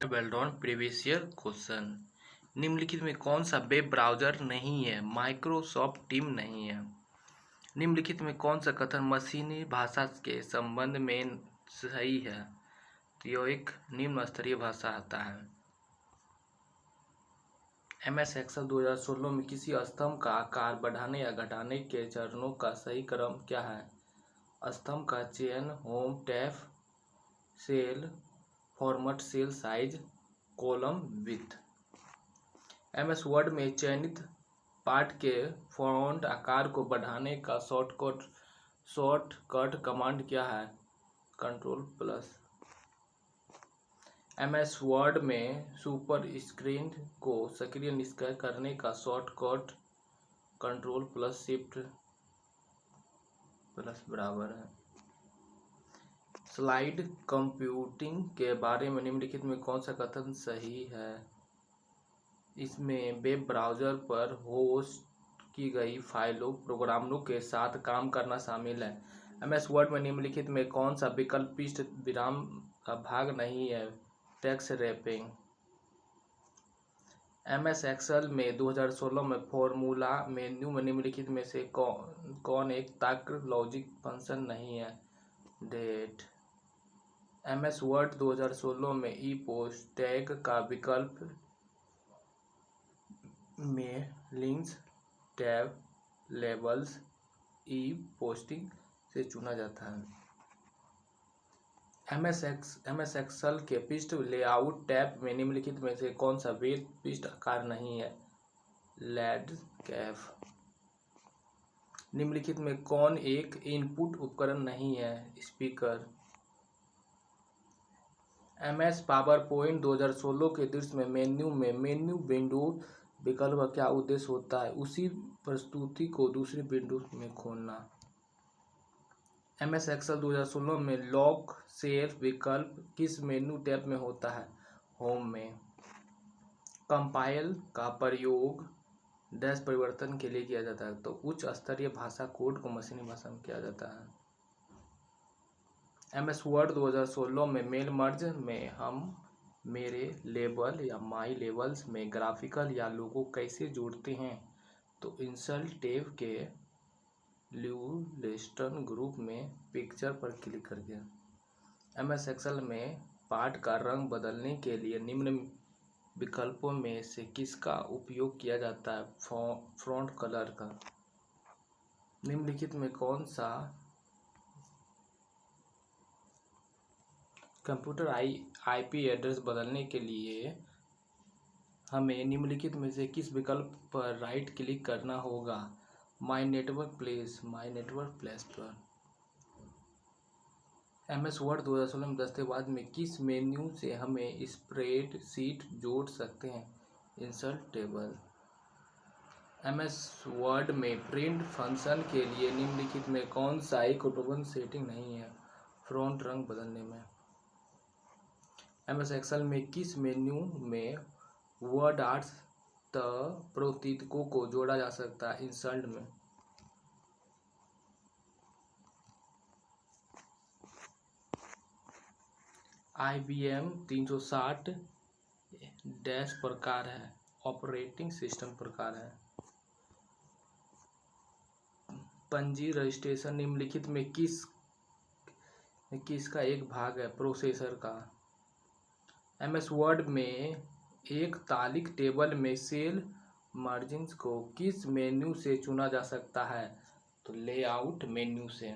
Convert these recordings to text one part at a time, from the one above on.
Well done. Previous year question. निम्नलिखित में कौन सा वेब ब्राउज़र नहीं है? माइक्रोसॉफ्ट टीम नहीं है। निम्नलिखित में कौन सा कथन मशीनी भाषा के संबंध में सही है? तो यह एक निम्न स्तरीय भाषा आता है। MS एक्सेल 2016 में किसी स्तंभ का आकार बढ़ाने या घटाने के चरणों का सही क्रम क्या है? स्तंभ का चयन, home tab, cell format, cell size, column width. MS Word में चयनित पाठ के फॉन्ट आकार को बढ़ाने का शॉर्टकट कमांड क्या है? Ctrl+। MS वर्ड में सुपर स्क्रीन को सक्रिय निष्क्रिय करने का शॉर्टकट Ctrl+Shift+ बराबर है। स्लाइड कंप्यूटिंग के बारे में निम्नलिखित में कौन सा कथन सही है? इसमें वेब ब्राउज़र पर होस्ट की गई फाइलों प्रोग्रामों के साथ काम करना शामिल है। MS वर्ड में निम्नलिखित में कौन सा विकल्प पृष्ठ विराम का भाग नहीं है? Text wrapping. MS एक्सेल में 2016 में फॉर्मूला मेन्यू में निम्नलिखित में से कौन एक तर्क लॉजिक फंक्शन नहीं है? डेट। MS वर्ड 2016 में ई पोस्ट टैग का विकल्प में लिंक्स, टैब, लेबल्स, ई पोस्टिंग से चुना जाता है। MS एक्सेल के पृष्ठ लेआउट टैब में निम्नलिखित में से कौन सा वेब पृष्ठ आकार नहीं है? लैंडस्केप। निम्नलिखित में कौन एक इनपुट उपकरण नहीं है? स्पीकर। MS पावरपॉइंट 2016 के दृश्य में मेन्यू विंडो विकल्प का क्या उद्देश्य होता है? उसी प्रस्तुति को दूसरी विंडो में खोलना। MS एक्सेल 2016 में लॉक सेल विकल्प किस मेन्यू टैब में होता है? होम में। कंपाइल का प्रयोग डैश परिवर्तन के लिए किया जाता है, तो उच्च स्तरीय भाषा कोड को मशीनी भाषा में किया जाता है। MS वर्ड 2016 में मेल मर्ज में हम मेरे लेबल या माई लेबल्स में ग्राफिकल या लोगो कैसे जोड़ते हैं? तो इंसर्ट टैब के लिस्टन ग्रुप में पिक्चर पर क्लिक करके। MS एक्सेल में पाठ का रंग बदलने के लिए निम्न विकल्पों में से किसका उपयोग किया जाता है? फ़ॉन्ट कलर का। निम्नलिखित में कौन सा कंप्यूटर IP एड्रेस बदलने के लिए हमें निम्नलिखित में से किस विकल्प पर राइट क्लिक करना होगा? माई नेटवर्क प्लेस पर। MS वर्ड 2016 में दस्तावेज में किस मेन्यू से हमें स्प्रेडशीट जोड़ सकते हैं? Insert table. MS वर्ड में प्रिंट फंक्शन के लिए निम्नलिखित में कौन सा एक ऑटोमेशन सेटिंग नहीं है? फ़ॉन्ट रंग बदलने में। MS एक्सेल में किस मेन्यू में वर्ड आर्ट्स प्रतीकों को जोड़ा जा सकता है? इंसर्ट में। IBM 360 डैश प्रकार है, ऑपरेटिंग सिस्टम प्रकार है। पंजी रजिस्ट्रेशन निम्नलिखित में किसका एक भाग है? प्रोसेसर का। MS वर्ड में एक तालिक टेबल में सेल मार्जिन्स को किस मेन्यू से चुना जा सकता है? तो लेआउट मेन्यू से।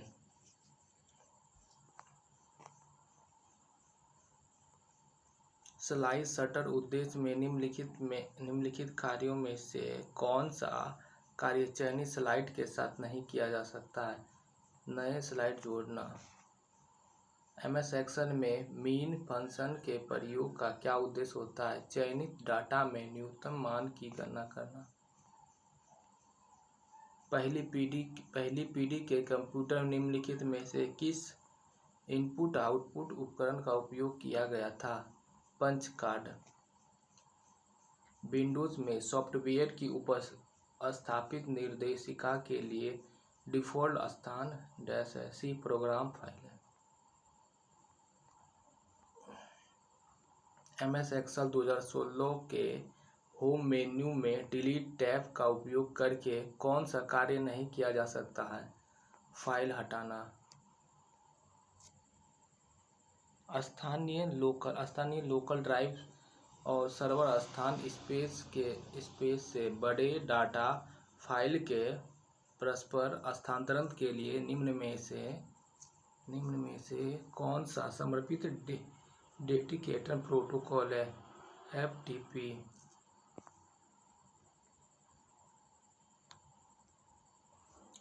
स्लाइड शटर उद्देश्य में निम्नलिखित कार्यों में से कौन सा कार्य चयनित स्लाइड के साथ नहीं किया जा सकता है? नए स्लाइड जोड़ना। MS एक्सेल में मीन फंक्शन के प्रयोग का क्या उद्देश्य होता है? चयनित डाटा में न्यूनतम मान की गणना करना। पहली पीढ़ी के कंप्यूटर निम्नलिखित में से किस इनपुट आउटपुट उपकरण का उपयोग किया गया था? Punch card. विंडोज में सॉफ्टवेयर की उपस्थापित निर्देशिका के लिए डिफ़ॉल्ट स्थान -C प्रोग्राम फाइल है। MS एक्सेल 2016 के होम मेन्यू में डिलीट टैब का उपयोग करके कौन सा कार्य नहीं किया जा सकता है? फाइल हटाना। स्थानीय लोकल ड्राइव और सर्वर स्थान स्पेस से बड़े डाटा फाइल के परस्पर स्थानांतरण के लिए निम्न में से कौन सा समर्पित डेडिकेटेड प्रोटोकॉल है? FTP।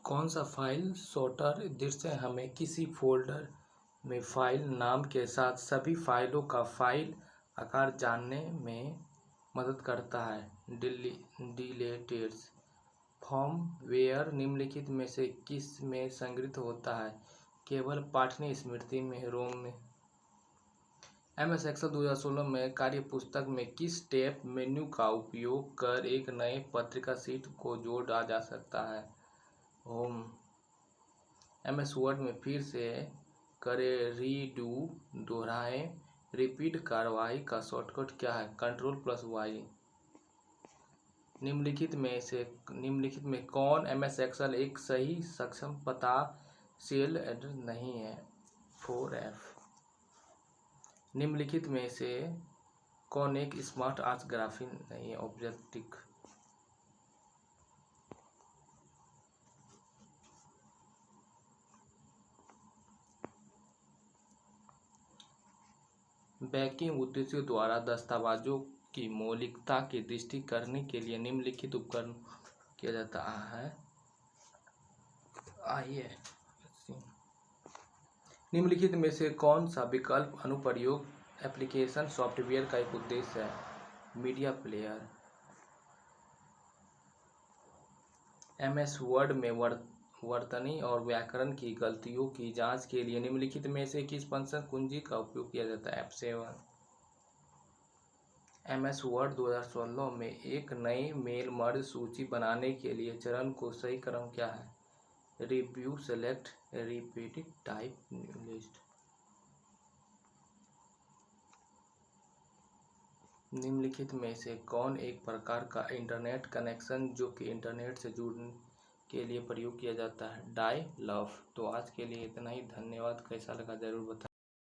कौन सा फाइल सॉर्टर दृश्य हमें किसी फोल्डर में फाइल नाम के साथ सभी फाइलों का फाइल आकार जानने में मदद करता है? डिलीटेड फर्मवेयर निम्नलिखित में से किस में संग्रहित होता है? केवल पठनीय स्मृति में रोम में। MS एक्सेल 2016 में कार्यपुस्तक में किस टैब मेन्यू का उपयोग कर एक नए पत्रिका शीट को जोड़ा जा सकता है? होम। MS वर्ड में फिर से करें, रीडू, दोहराएं, रिपीट कार्रवाई का शॉर्टकट क्या है? Ctrl+Y। निम्नलिखित में कौन MS एक्सेल एक सही सक्षम पता सेल एड्रेस नहीं है? 4F। निम्नलिखित में से कौन एक स्मार्ट आर्ट्स ग्राफी नहीं है? ऑब्जेक्टिव। बैंकिंग उद्देश्यों द्वारा दस्तावेजों की मौलिकता की दृष्टि करने के लिए निम्नलिखित उपकरण किया जाता है। आइए निम्नलिखित में से कौन सा विकल्प अनुप्रयोग एप्लीकेशन सॉफ्टवेयर का एक उद्देश्य है? Media player. MS वर्ड में वर्तनी और व्याकरण की गलतियों की जांच के लिए निम्नलिखित में से किस फंक्शन कुंजी का उपयोग किया जाता है? F7। MS वर्ड 2016 में एक नई मेल मर्ज सूची बनाने के लिए चरण को सही क्रम क्या है? Review, select, repeat, type, new list. निम्नलिखित में से कौन एक प्रकार का इंटरनेट कनेक्शन जो कि इंटरनेट से जुड़ने के लिए प्रयोग किया जाता है? Dial up. तो आज के लिए इतना ही। धन्यवाद। कैसा लगा जरूर बताएं।